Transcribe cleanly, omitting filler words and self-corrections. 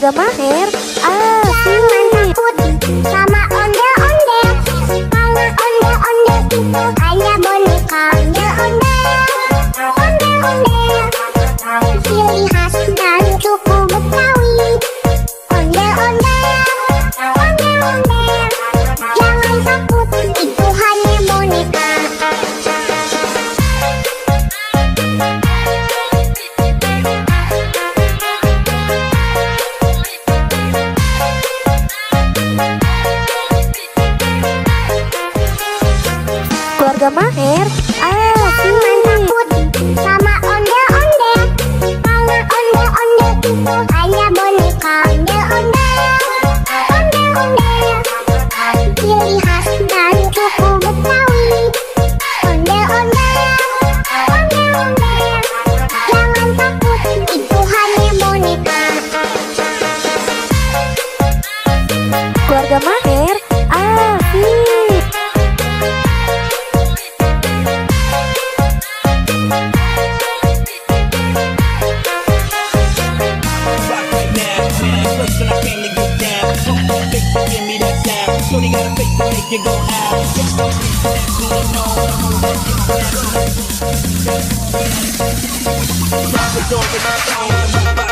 Keluarga Maher asik. Sama ondel-ondel, karena ondel-ondel itu hanya boneka. Ondel-ondel, ondel-ondel, ciri khas dan suku Betawi. Ondel-ondel, ondel-ondel, jangan takut, itu hanya boneka. Keluarga Maher asik. Sama ondel-ondel, karena ondel-ondel itu hanya boneka. Ondel-ondel, ondel-ondel, ciri khas dan suku Betawi. Ondel-ondel, ondel-ondel, jangan takut, itu hanya boneka. Keluarga Maher asik. Shorty got a face to make you go out. Drop the door in my phone.